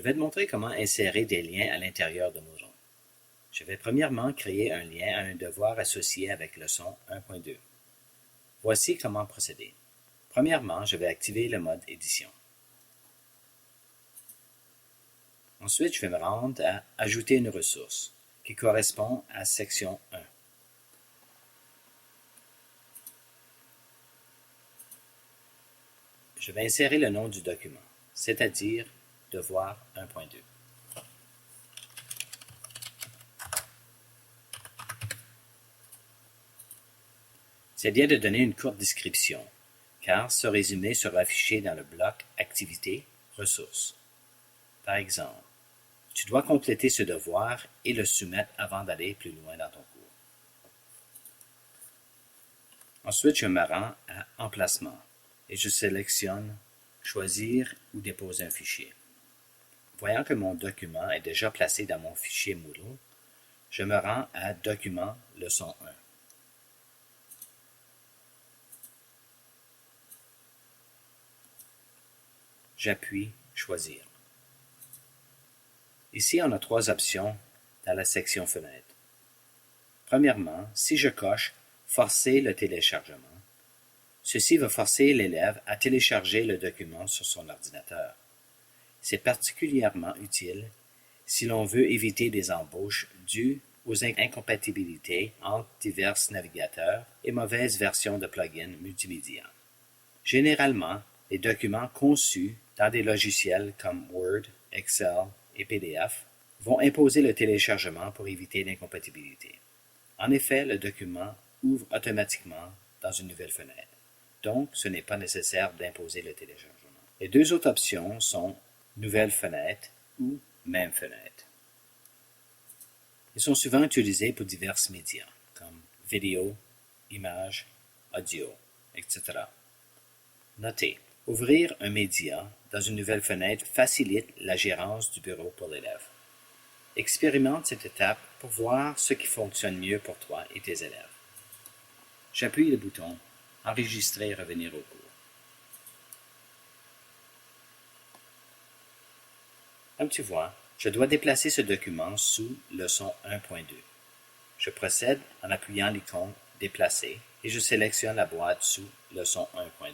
vais te montrer comment insérer des liens à l'intérieur de Moodle. Je vais premièrement créer un lien à un devoir associé avec leçon 1.2. Voici comment procéder. Premièrement, je vais activer le mode édition. Ensuite, je vais me rendre à Ajouter une ressource qui correspond à section 1. Je vais insérer le nom du document, c'est-à-dire devoir 1.2. C'est bien de donner une courte description, car ce résumé sera affiché dans le bloc Activités, Ressources. Par exemple, tu dois compléter ce devoir et le soumettre avant d'aller plus loin dans ton cours. Ensuite, je me rends à Emplacement et je sélectionne Choisir ou déposer un fichier. Voyant que mon document est déjà placé dans mon fichier Moodle, je me rends à Document Leçon 1. J'appuie Choisir. Ici, on a trois options dans la section Fenêtre. Premièrement, si je coche Forcer le téléchargement, ceci va forcer l'élève à télécharger le document sur son ordinateur. C'est particulièrement utile si l'on veut éviter des embauches dues aux incompatibilités entre divers navigateurs et mauvaises versions de plugins multimédia. Généralement, les documents conçus dans des logiciels comme Word, Excel et PDF vont imposer le téléchargement pour éviter l'incompatibilité. En effet, le document ouvre automatiquement dans une nouvelle fenêtre, donc ce n'est pas nécessaire d'imposer le téléchargement. Les deux autres options sont Nouvelle fenêtre ou Même fenêtre. Ils sont souvent utilisés pour divers médias, comme vidéo, images, audio, etc. Notez, ouvrir un média dans une nouvelle fenêtre facilite la gérance du bureau pour l'élève. Expérimente cette étape pour voir ce qui fonctionne mieux pour toi et tes élèves. J'appuie le bouton Enregistrer et revenir au cours. Comme tu vois, je dois déplacer ce document sous leçon 1.2. Je procède en appuyant l'icône Déplacer et je sélectionne la boîte sous leçon 1.2.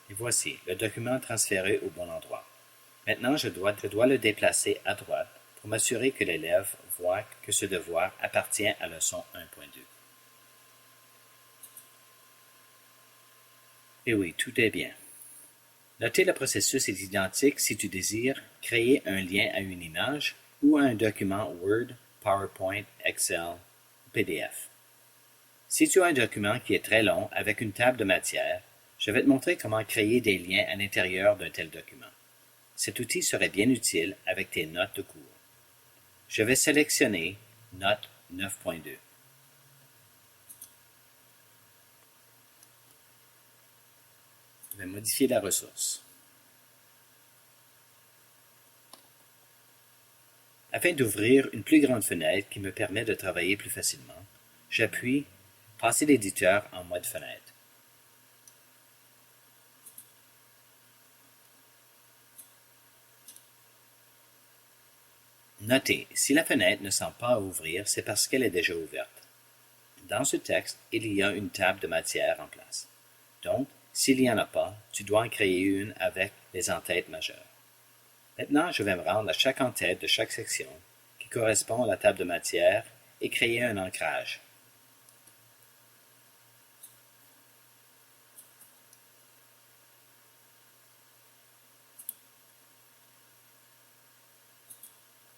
Et voici, le document transféré au bon endroit. Maintenant, je dois le déplacer à droite pour m'assurer que l'élève voit que ce devoir appartient à leçon 1.2. Et oui, tout est bien. Notez, le processus est identique si tu désires créer un lien à une image ou à un document Word, PowerPoint, Excel ou PDF. Si tu as un document qui est très long avec une table de matière, je vais te montrer comment créer des liens à l'intérieur d'un tel document. Cet outil serait bien utile avec tes notes de cours. Je vais sélectionner Note 9.2. Je vais modifier la ressource. Afin d'ouvrir une plus grande fenêtre qui me permet de travailler plus facilement, j'appuie Passer l'éditeur en mode fenêtre. Notez, si la fenêtre ne semble pas ouvrir, c'est parce qu'elle est déjà ouverte. Dans ce texte, il y a une table de matière en place. Donc, s'il n'y en a pas, tu dois en créer une avec les en-têtes majeures. Maintenant, je vais me rendre à chaque en-tête de chaque section qui correspond à la table de matière et créer un ancrage.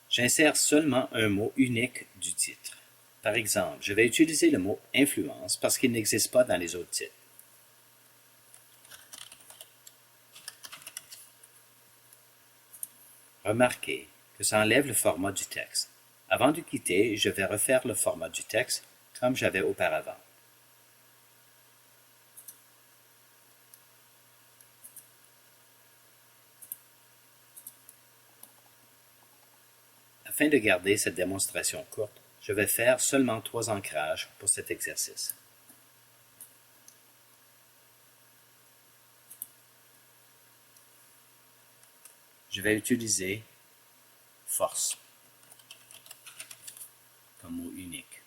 J'insère seulement un mot unique du titre. Par exemple, je vais utiliser le mot « influence » parce qu'il n'existe pas dans les autres titres. Remarquez que ça enlève le format du texte. Avant de quitter, je vais refaire le format du texte comme j'avais auparavant. Afin de garder cette démonstration courte, je vais faire seulement 3 ancrages pour cet exercice. je vais utiliser force comme mot unique.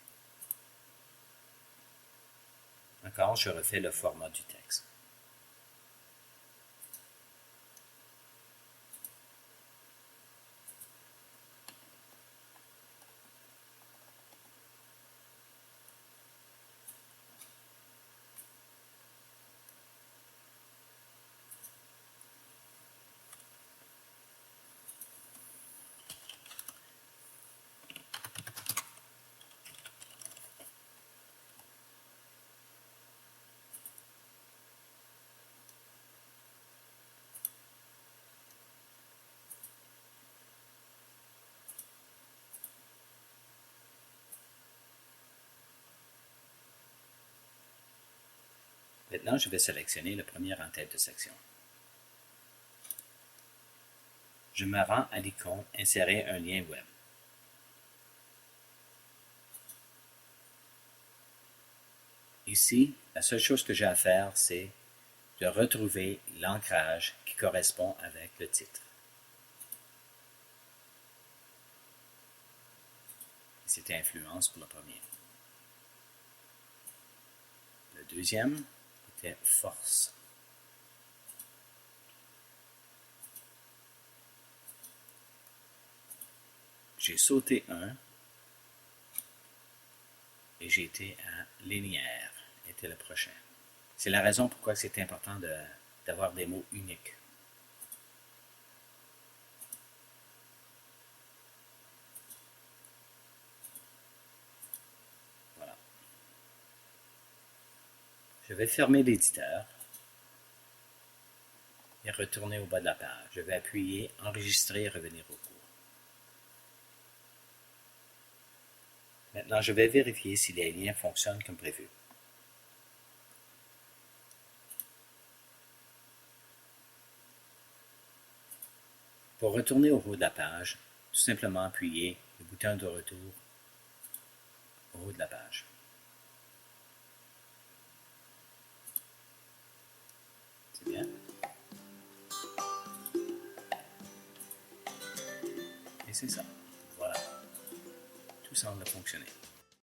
Encore, je refais le format du texte. Maintenant, je vais sélectionner le premier en tête de section. Je me rends à l'icône « Insérer un lien web ». Ici, la seule chose que j'ai à faire, c'est de retrouver l'ancrage qui correspond avec le titre. C'était influence pour le premier. Le deuxième était force. J'ai sauté un et j'ai été à linéaire, était le prochain. C'est la raison pourquoi c'est important d'avoir des mots uniques. Voilà. Je vais fermer l'éditeur et retourner au bas de la page. Je vais appuyer Enregistrer et revenir au cours. Maintenant, je vais vérifier si les liens fonctionnent comme prévu. Pour retourner au haut de la page, tout simplement appuyer le bouton de retour au haut de la page. C'est bien. Et c'est ça. Voilà. Tout semble fonctionner.